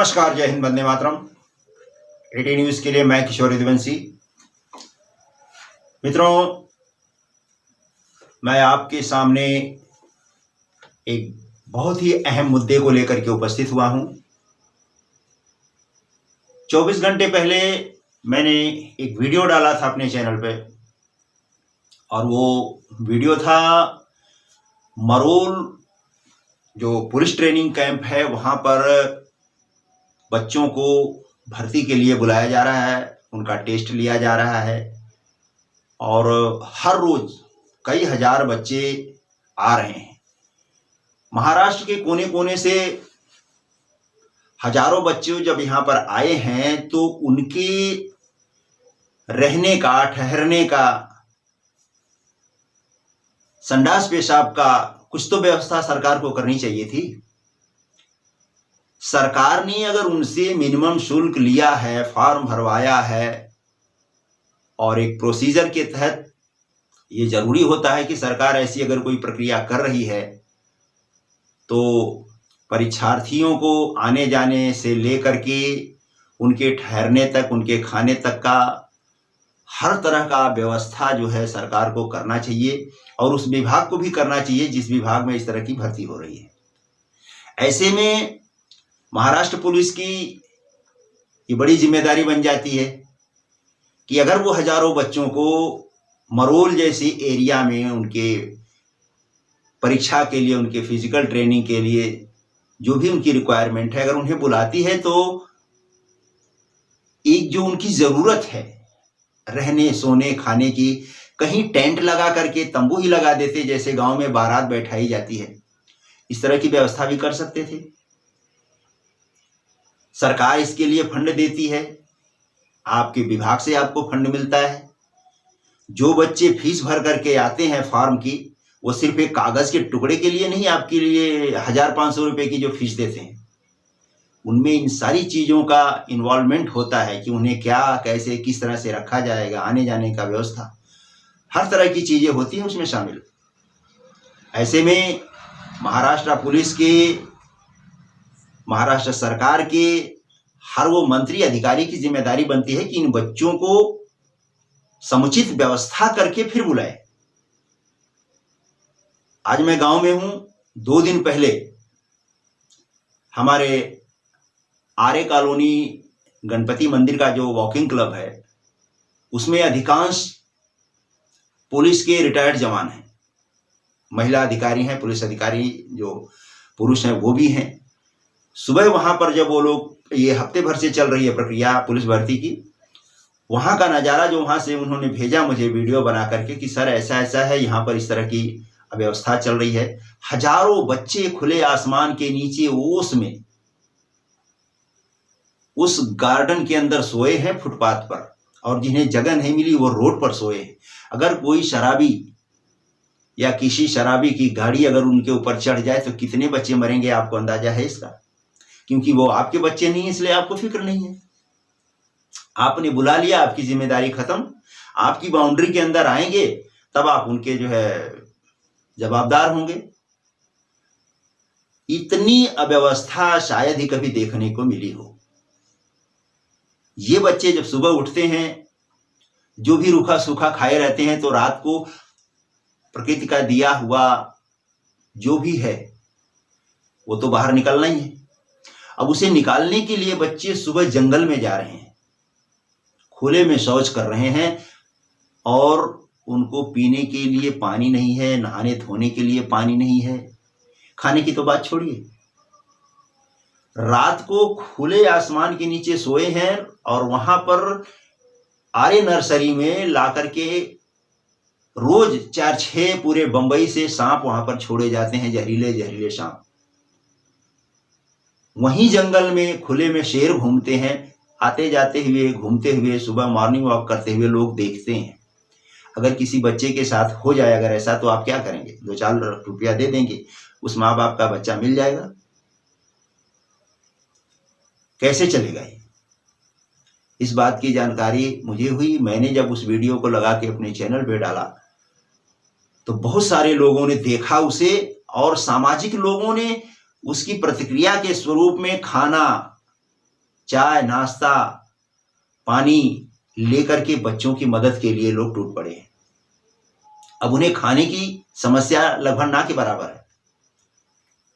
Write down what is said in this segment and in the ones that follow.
नमस्कार, जय Hind, Vande Mataram. Eighty news के लिए मैं किशोर यदुवंशी। मित्रों, मैं आपके सामने एक बहुत ही अहम मुद्दे को लेकर के उपस्थित हुआ हूं। 24 घंटे पहले मैंने एक वीडियो डाला था अपने चैनल पे, और वो वीडियो था मरोल जो पुलिस ट्रेनिंग कैंप है, वहां पर बच्चों को भर्ती के लिए बुलाया जा रहा है, उनका टेस्ट लिया जा रहा है और हर रोज कई हजार बच्चे आ रहे हैं। महाराष्ट्र के कोने कोने से हजारों बच्चे जब यहाँ पर आए हैं तो उनके रहने का, ठहरने का, संडास पेशाब का कुछ तो व्यवस्था सरकार को करनी चाहिए थी। सरकार ने अगर उनसे मिनिमम शुल्क लिया है, फॉर्म भरवाया है, और एक प्रोसीजर के तहत ये जरूरी होता है कि सरकार ऐसी अगर कोई प्रक्रिया कर रही है तो परीक्षार्थियों को आने जाने से लेकर के उनके ठहरने तक, उनके खाने तक का हर तरह का व्यवस्था जो है सरकार को करना चाहिए, और उस विभाग को भी करना चाहिए जिस विभाग में इस तरह की भर्ती हो रही है। ऐसे में महाराष्ट्र पुलिस की ये बड़ी जिम्मेदारी बन जाती है कि अगर वो हजारों बच्चों को मरोल जैसे एरिया में उनके परीक्षा के लिए, उनके फिजिकल ट्रेनिंग के लिए जो भी उनकी रिक्वायरमेंट है, अगर उन्हें बुलाती है तो एक जो उनकी जरूरत है रहने, सोने, खाने की, कहीं टेंट लगा करके तंबू ही लगा देते, जैसे गांव में बारात बैठाई जाती है, इस तरह की व्यवस्था भी कर सकते थे। सरकार इसके लिए फंड देती है, आपके विभाग से आपको फंड मिलता है। जो बच्चे फीस भर करके आते हैं फॉर्म की, वो सिर्फ एक कागज के टुकड़े के लिए नहीं, आपके लिए 1500 रुपए की जो फीस देते हैं, उनमें इन सारी चीजों का इन्वॉल्वमेंट होता है कि उन्हें क्या, कैसे, किस तरह से रखा जाएगा, आने जाने का व्यवस्था, हर तरह की चीजें होती हैं उसमें शामिल। ऐसे में महाराष्ट्र पुलिस के, महाराष्ट्र सरकार के हर वो मंत्री, अधिकारी की जिम्मेदारी बनती है कि इन बच्चों को समुचित व्यवस्था करके फिर बुलाए। आज मैं गांव में हूं। 2 दिन पहले हमारे आर्य कॉलोनी गणपति मंदिर का जो वॉकिंग क्लब है, उसमें अधिकांश पुलिस के रिटायर्ड जवान हैं, महिला अधिकारी हैं, पुलिस अधिकारी जो पुरुष हैं वो भी हैं। सुबह वहां पर जब वो लोग, ये हफ्ते भर से चल रही है प्रक्रिया पुलिस भर्ती की, वहां का नज़ारा जो वहां से उन्होंने भेजा मुझे वीडियो बना करके कि सर ऐसा ऐसा है, यहाँ पर इस तरह की व्यवस्था चल रही है। हजारों बच्चे खुले आसमान के नीचे ओस में उस गार्डन के अंदर सोए हैं फुटपाथ पर, और जिन्हें जगह नहीं मिली वो रोड पर सोए हैं। अगर कोई शराबी या किसी शराबी की गाड़ी अगर उनके ऊपर चढ़ जाए तो कितने बच्चे मरेंगे, आपको अंदाजा है इसका? क्योंकि वो आपके बच्चे नहीं है, इसलिए आपको फिक्र नहीं है। आपने बुला लिया, आपकी जिम्मेदारी खत्म। आपकी बाउंड्री के अंदर आएंगे तब आप उनके जो है जवाबदार होंगे। इतनी अव्यवस्था शायद ही कभी देखने को मिली हो। ये बच्चे जब सुबह उठते हैं, जो भी रूखा सूखा खाए रहते हैं, तो रात को प्रकृति का दिया हुआ जो भी है वो तो बाहर निकलना ही है। अब उसे निकालने के लिए बच्चे सुबह जंगल में जा रहे हैं, खुले में शौच कर रहे हैं, और उनको पीने के लिए पानी नहीं है, नहाने धोने के लिए पानी नहीं है, खाने की तो बात छोड़िए। रात को खुले आसमान के नीचे सोए हैं, और वहां पर आर्य नर्सरी में ला करके रोज 4-6 पूरे बंबई से सांप वहां पर छोड़े जाते हैं, जहरीले जहरीले सांप। वहीं जंगल में खुले में शेर घूमते हैं, आते जाते हुए, घूमते हुए, सुबह मॉर्निंग वॉक करते हुए लोग देखते हैं। अगर किसी बच्चे के साथ हो जाए अगर ऐसा, तो आप क्या करेंगे? 2-4 रुपया दे देंगे, उस माँ बाप का बच्चा मिल जाएगा? कैसे चलेगा ये? इस बात की जानकारी मुझे हुई। मैंने जब उस वीडियो को लगा के अपने चैनल पे डाला तो बहुत सारे लोगों ने देखा उसे, और सामाजिक लोगों ने उसकी प्रतिक्रिया के स्वरूप में खाना, चाय नाश्ता पानी लेकर के बच्चों की मदद के लिए लोग टूट पड़े हैं। अब उन्हें खाने की समस्या लगभग ना के बराबर है।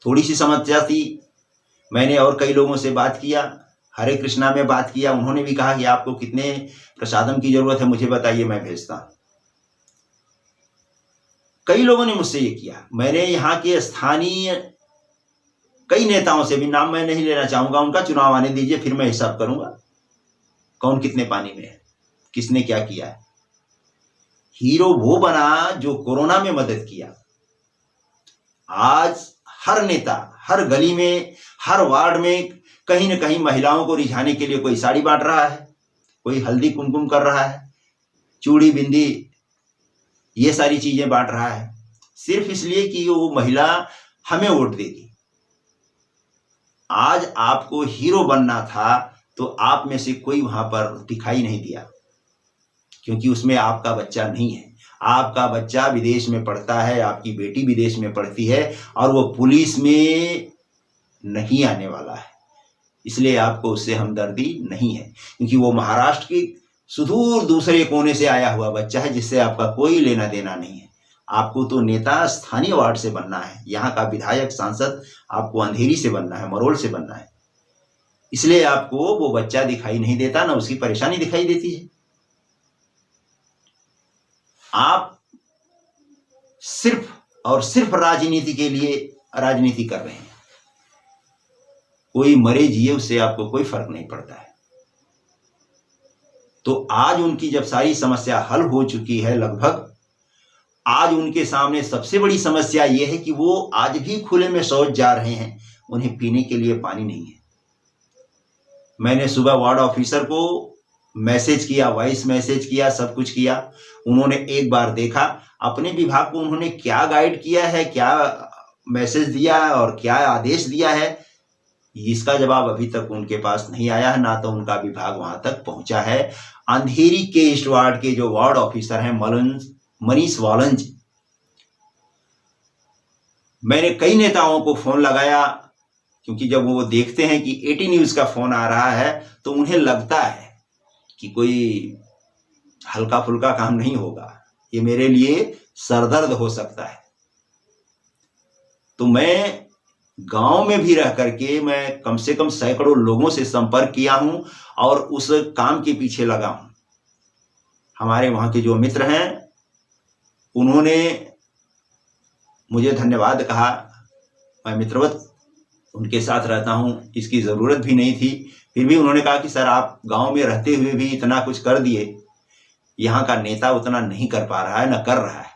थोड़ी सी समस्या थी, मैंने और कई लोगों से बात किया, हरे कृष्णा में बात किया, उन्होंने भी कहा कि आपको कितने प्रसादम की जरूरत है मुझे बताइए, मैं भेजता हूं। कई लोगों ने मुझसे ये किया। मैंने यहाँ के स्थानीय कई नेताओं से भी, नाम मैं नहीं लेना चाहूंगा उनका, चुनाव आने दीजिए फिर मैं हिसाब करूंगा कौन कितने पानी में है, किसने क्या किया है। हीरो वो बना जो कोरोना में मदद किया। आज हर नेता हर गली में हर वार्ड में कहीं न कहीं महिलाओं को रिझाने के लिए कोई साड़ी बांट रहा है, कोई हल्दी कुमकुम कर रहा है, चूड़ी बिंदी ये सारी चीजें बांट रहा है, सिर्फ इसलिए कि वो महिला हमें वोट देगी। आज आपको हीरो बनना था तो आप में से कोई वहां पर दिखाई नहीं दिया, क्योंकि उसमें आपका बच्चा नहीं है। आपका बच्चा विदेश में पढ़ता है, आपकी बेटी विदेश में पढ़ती है और वो पुलिस में नहीं आने वाला है, इसलिए आपको उससे हमदर्दी नहीं है, क्योंकि वो महाराष्ट्र के सुदूर दूसरे कोने से आया हुआ बच्चा है जिससे आपका कोई लेना देना नहीं है। आपको तो नेता स्थानीय वार्ड से बनना है, यहाँ का विधायक सांसद आपको अंधेरी से बनना है, मरोल से बनना है, इसलिए आपको वो बच्चा दिखाई नहीं देता, ना उसकी परेशानी दिखाई देती है। आप सिर्फ और सिर्फ राजनीति के लिए राजनीति कर रहे हैं। कोई मरे जिए उससे आपको कोई फर्क नहीं पड़ता है। तो आज उनकी जब सारी समस्या हल हो चुकी है लगभग, आज उनके सामने सबसे बड़ी समस्या यह है कि वो आज भी खुले में शौच जा रहे हैं, उन्हें पीने के लिए पानी नहीं है। मैंने सुबह वार्ड ऑफिसर को मैसेज किया, वॉइस मैसेज किया, सब कुछ किया। उन्होंने एक बार देखा, अपने विभाग को उन्होंने क्या गाइड किया है, क्या मैसेज दिया है और क्या आदेश दिया है, इसका जवाब अभी तक उनके पास नहीं आया है, ना तो उनका विभाग वहां तक पहुंचा है। अंधेरी के ईस्ट वार्ड के जो वार्ड ऑफिसर हैं मनीष वालंज, मैंने कई नेताओं को फोन लगाया, क्योंकि जब वो देखते हैं कि 80 न्यूज का फोन आ रहा है तो उन्हें लगता है कि कोई हल्का फुल्का काम नहीं होगा, ये मेरे लिए सरदर्द हो सकता है। तो मैं गांव में भी रह करके मैं कम से कम सैकड़ों लोगों से संपर्क किया हूं और उस काम के पीछे लगा हूं। हमारे वहां के जो मित्र हैं उन्होंने मुझे धन्यवाद कहा, मैं मित्रवत उनके साथ रहता हूं, इसकी ज़रूरत भी नहीं थी, फिर भी उन्होंने कहा कि सर आप गांव में रहते हुए भी इतना कुछ कर दिए, यहाँ का नेता उतना नहीं कर पा रहा है, न कर रहा है।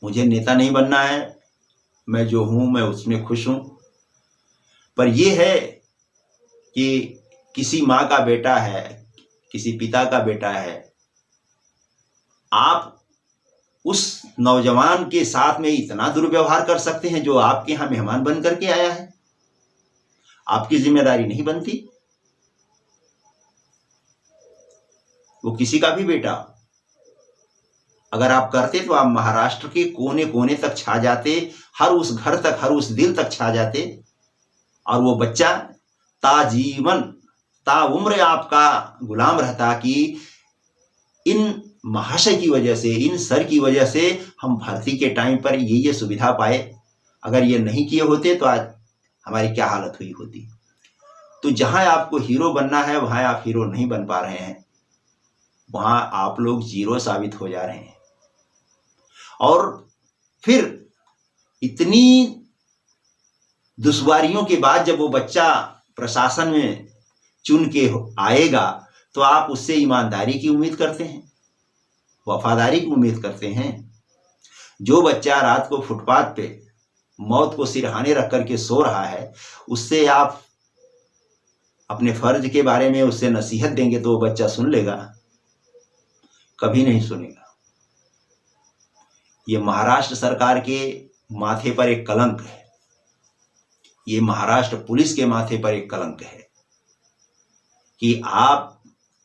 मुझे नेता नहीं बनना है, मैं जो हूं मैं उसमें खुश हूं, पर यह है कि किसी माँ का बेटा है, किसी पिता का बेटा है, आप उस नौजवान के साथ में इतना दुर्व्यवहार कर सकते हैं जो आपके यहाँ मेहमान बन करके आया है? आपकी जिम्मेदारी नहीं बनती? वो किसी का भी बेटा, अगर आप करते तो आप महाराष्ट्र के कोने कोने तक छा जाते, हर उस घर तक, हर उस दिल तक छा जाते, और वो बच्चा ताजीवन ताउम्र आपका गुलाम रहता कि इन महाशय की वजह से, इन सर की वजह से हम भर्ती के टाइम पर ये सुविधा पाए। अगर ये नहीं किए होते तो आज हमारी क्या हालत हुई होती। तो जहां आपको हीरो बनना है वहां आप हीरो नहीं बन पा रहे हैं, वहां आप लोग जीरो साबित हो जा रहे हैं। और फिर इतनी दुश्वारियों के बाद जब वो बच्चा प्रशासन में चुन के आएगा तो आप उससे ईमानदारी की उम्मीद करते हैं, वफादारी की उम्मीद करते हैं। जो बच्चा रात को फुटपाथ पे मौत को सिरहाने रख करके सो रहा है, उससे आप अपने फर्ज के बारे में उससे नसीहत देंगे तो वो बच्चा सुन लेगा? कभी नहीं सुनेगा। ये महाराष्ट्र सरकार के माथे पर एक कलंक है, ये महाराष्ट्र पुलिस के माथे पर एक कलंक है कि आप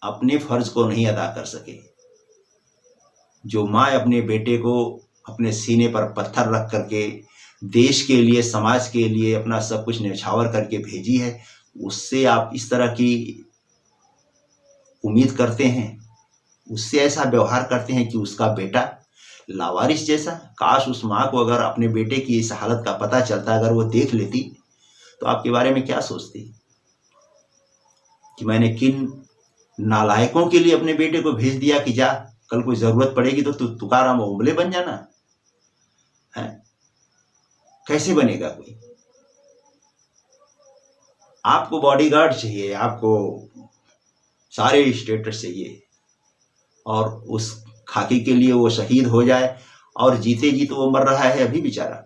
अपने फर्ज को नहीं अदा कर सके। जो माँ अपने बेटे को अपने सीने पर पत्थर रख करके देश के लिए, समाज के लिए अपना सब कुछ न्यौछावर करके भेजी है, उससे आप इस तरह की उम्मीद करते हैं, उससे ऐसा व्यवहार करते हैं कि उसका बेटा लावारिस जैसा। काश उस माँ को अगर अपने बेटे की इस हालत का पता चलता, अगर वो देख लेती, तो आपके बारे में क्या सोचती कि मैंने किन नालायकों के लिए अपने बेटे को भेज दिया कि जा, कल कोई जरूरत पड़ेगी तो तू तुकाराम ओंबले बन जाना है। कैसे बनेगा कोई? आपको बॉडीगार्ड चाहिए, आपको सारे स्टेटस चाहिए, और उस खाकी के लिए वो शहीद हो जाए, और जीते जी तो वो मर रहा है अभी बेचारा।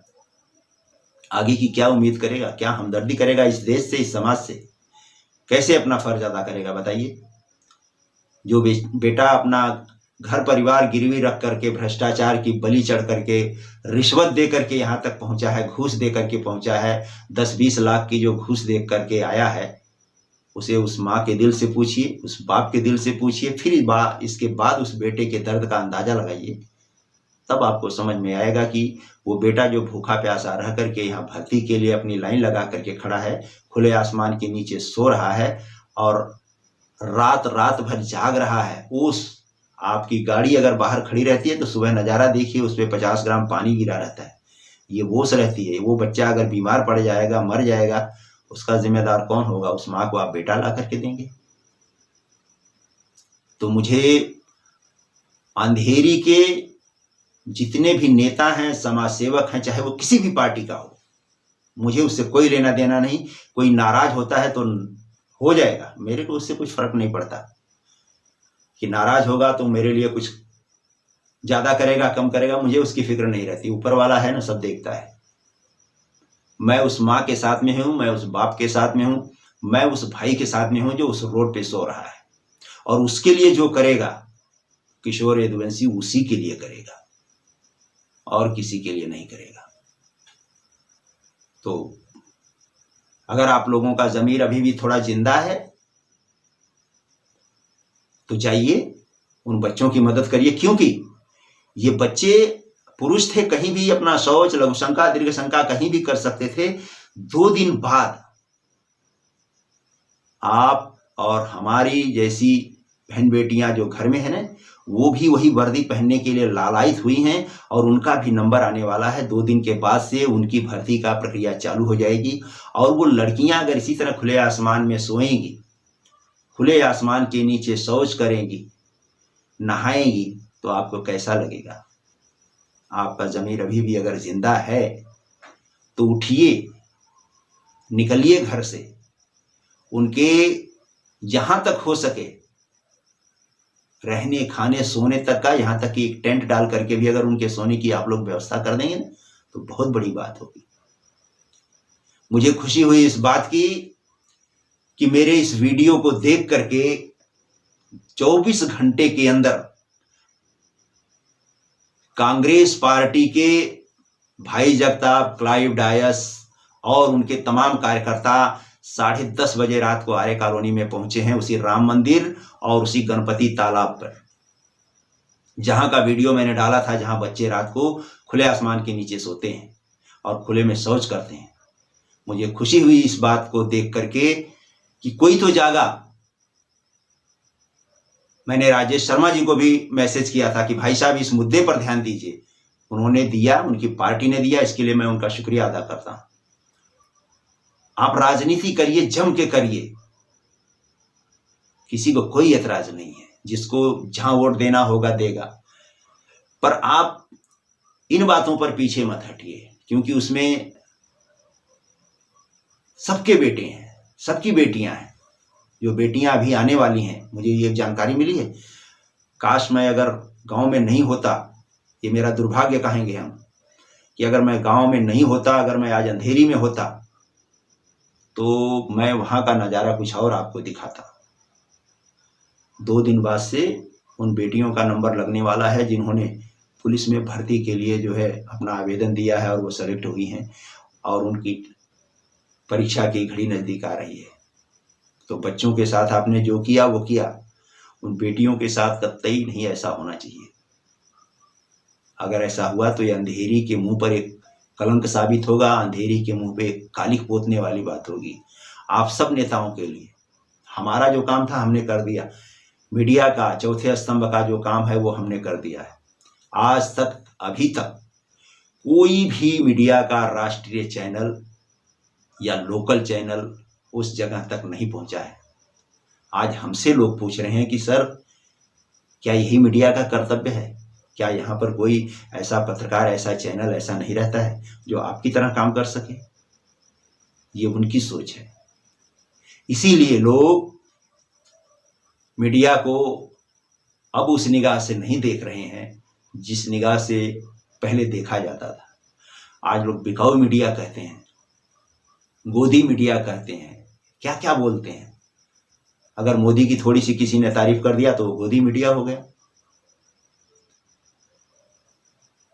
आगे की क्या उम्मीद करेगा? क्या हमदर्दी करेगा इस देश से, इस समाज से? कैसे अपना फर्ज अदा करेगा बताइए? जो बेटा अपना घर परिवार गिरवी रख करके, भ्रष्टाचार की बलि चढ़ करके, रिश्वत दे करके यहाँ तक पहुंचा है, घूस दे करके पहुंचा है, 10-20 लाख की जो घूस दे करके आया है, उसे उस माँ के दिल से पूछिए, उस बाप के दिल से पूछिए, फिर इसके बाद उस बेटे के दर्द का अंदाजा लगाइए। तब आपको समझ में आएगा कि वो बेटा जो भूखा प्यासा रह करके यहाँ भर्ती के लिए अपनी लाइन लगा करके खड़ा है, खुले आसमान के नीचे सो रहा है और रात रात भर जाग रहा है। उस आपकी गाड़ी अगर बाहर खड़ी रहती है तो सुबह नज़ारा देखिए, उस पर 50 ग्राम पानी गिरा रहता है, ये होश रहती है। वो बच्चा अगर बीमार पड़ जाएगा, मर जाएगा, उसका जिम्मेदार कौन होगा? उस माँ को आप बेटा ला करके देंगे? तो मुझे अंधेरी के जितने भी नेता हैं, समाज सेवक हैं, चाहे वो किसी भी पार्टी का हो, मुझे उससे कोई लेना देना नहीं। कोई नाराज होता है तो हो जाएगा, मेरे को उससे कुछ फर्क नहीं पड़ता कि नाराज होगा तो मेरे लिए कुछ ज्यादा करेगा कम करेगा, मुझे उसकी फिक्र नहीं रहती। ऊपर वाला है ना, सब देखता है। मैं उस माँ के साथ में हूँ, मैं उस बाप के साथ में हूँ, मैं उस भाई के साथ में हूँ जो उस रोड पे सो रहा है, और उसके लिए जो करेगा किशोर यदुवंशी उसी के लिए करेगा और किसी के लिए नहीं करेगा। तो अगर आप लोगों का ज़मीर अभी भी थोड़ा जिंदा है तो जाइए उन बच्चों की मदद करिए, क्योंकि ये बच्चे पुरुष थे, कहीं भी अपना शौच, लघु शंका, दीर्घ शंका कहीं भी कर सकते थे। 2 दिन बाद आप और हमारी जैसी बहन बेटियां जो घर में है ना, वो भी वही वर्दी पहनने के लिए लालायित हुई हैं, और उनका भी नंबर आने वाला है। 2 दिन के बाद से उनकी भर्ती का प्रक्रिया चालू हो जाएगी। और वो लड़कियां अगर इसी तरह खुले आसमान में सोएंगी, खुले आसमान के नीचे शौच करेंगी, नहाएंगी, तो आपको कैसा लगेगा? आपका ज़मीर अभी भी अगर जिंदा है तो उठिए, निकलिए घर से। उनके जहां तक हो सके रहने, खाने, सोने तक का, यहाँ तक कि एक टेंट डाल करके भी अगर उनके सोने की आप लोग व्यवस्था कर देंगे ना, तो बहुत बड़ी बात होगी। मुझे खुशी हुई इस बात की कि मेरे इस वीडियो को देख करके 24 घंटे के अंदर कांग्रेस पार्टी के भाई जगताप, क्लाइव डायस और उनके तमाम कार्यकर्ता 10:30 बजे रात को आर्य कॉलोनी में पहुंचे हैं, उसी राम मंदिर और उसी गणपति तालाब पर, जहां का वीडियो मैंने डाला था, जहां बच्चे रात को खुले आसमान के नीचे सोते हैं और खुले में शौच करते हैं। मुझे खुशी हुई इस बात को देख करके कि कोई तो जागा। मैंने राजेश शर्मा जी को भी मैसेज किया था कि भाई साहब इस मुद्दे पर ध्यान दीजिए। उन्होंने दिया, उनकी पार्टी ने दिया, इसके लिए मैं उनका शुक्रिया अदा करता हूं। आप राजनीति करिए, जम के करिए, किसी को कोई एतराज नहीं है, जिसको जहां वोट देना होगा देगा, पर आप इन बातों पर पीछे मत हटिए, क्योंकि उसमें सबके बेटे हैं, सबकी बेटियां हैं, जो बेटियां अभी आने वाली हैं। मुझे ये जानकारी मिली है। काश मैं अगर गांव में नहीं होता, ये मेरा दुर्भाग्य कहेंगे हम, कि अगर मैं गांव में नहीं होता, अगर मैं आज अंधेरी में होता, तो मैं वहां का नज़ारा कुछ और आपको दिखाता। 2 दिन बाद से उन बेटियों का नंबर लगने वाला है जिन्होंने पुलिस में भर्ती के लिए जो है अपना आवेदन दिया है और वो सेलेक्ट हुई हैं, और उनकी परीक्षा की घड़ी नज़दीक आ रही है। तो बच्चों के साथ आपने जो किया वो किया, उन बेटियों के साथ कतई नहीं ऐसा होना चाहिए। अगर ऐसा हुआ तो ये अंधेरी के मुंह पर एक कलंक साबित होगा, अंधेरी के मुंह पे कालिक पोतने वाली बात होगी। आप सब नेताओं के लिए। हमारा जो काम था हमने कर दिया, मीडिया का चौथे स्तंभ का जो काम है वो हमने कर दिया है। आज तक अभी तक कोई भी मीडिया का राष्ट्रीय चैनल या लोकल चैनल उस जगह तक नहीं पहुंचा है। आज हमसे लोग पूछ रहे हैं कि सर क्या यही मीडिया का कर्तव्य है? क्या यहाँ पर कोई ऐसा पत्रकार, ऐसा चैनल ऐसा नहीं रहता है जो आपकी तरह काम कर सके? ये उनकी सोच है। इसीलिए लोग मीडिया को अब उस निगाह से नहीं देख रहे हैं जिस निगाह से पहले देखा जाता था। आज लोग बिकाऊ मीडिया कहते हैं, गोदी मीडिया कहते हैं, क्या क्या बोलते हैं। अगर मोदी की थोड़ी सी किसी ने तारीफ कर दिया तो गोदी मीडिया हो गया।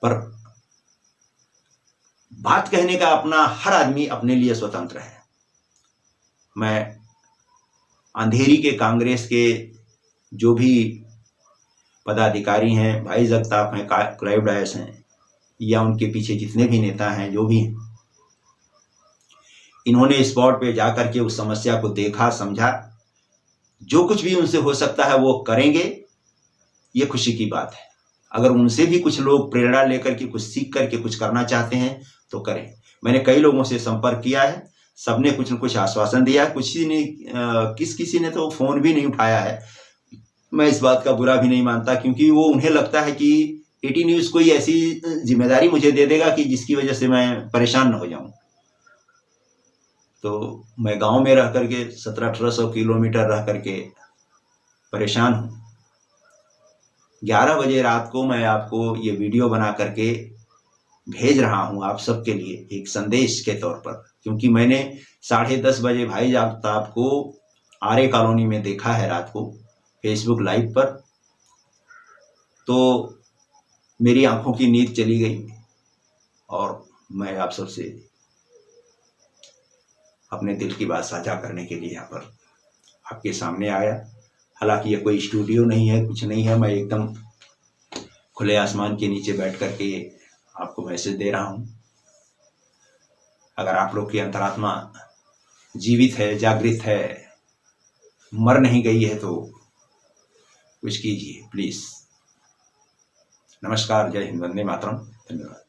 पर बात कहने का अपना हर आदमी अपने लिए स्वतंत्र है। मैं अंधेरी के कांग्रेस के जो भी पदाधिकारी हैं, भाई जगताप हैं, क्राइब डायस हैं, या उनके पीछे जितने भी नेता हैं, जो भी, इन्होंने स्पॉट पे जाकर के उस समस्या को देखा, समझा। जो कुछ भी उनसे हो सकता है वो करेंगे, ये खुशी की बात है। अगर उनसे भी कुछ लोग प्रेरणा लेकर के कुछ सीख करके कुछ करना चाहते हैं तो करें। मैंने कई लोगों से संपर्क किया है, सबने कुछ न कुछ आश्वासन दिया है। किसी ने तो फोन भी नहीं उठाया है। मैं इस बात का बुरा भी नहीं मानता, क्योंकि वो उन्हें लगता है कि एटी न्यूज़ कोई ऐसी जिम्मेदारी मुझे दे देगा कि जिसकी वजह से मैं परेशान न हो जाऊं। तो मैं गांव में रह करके 1700-1800 किलोमीटर रह करके परेशान हूं। 11 बजे रात को मैं आपको ये वीडियो बना करके भेज रहा हूं आप सबके लिए एक संदेश के तौर पर, क्योंकि मैंने 10:30 बजे भाई जगताप को आर्य कॉलोनी में देखा है रात को फेसबुक लाइव पर। तो मेरी आंखों की नींद चली गई और मैं आप सबसे अपने दिल की बात साझा करने के लिए यहाँ पर आपके सामने आया। हालांकि ये कोई स्टूडियो नहीं है, कुछ नहीं है। मैं एकदम खुले आसमान के नीचे बैठ करके आपको मैसेज दे रहा हूँ। अगर आप लोग की अंतरात्मा जीवित है, जागृत है, मर नहीं गई है तो कुछ कीजिए प्लीज। नमस्कार, जय हिंद, वंदे मातरम, धन्यवाद।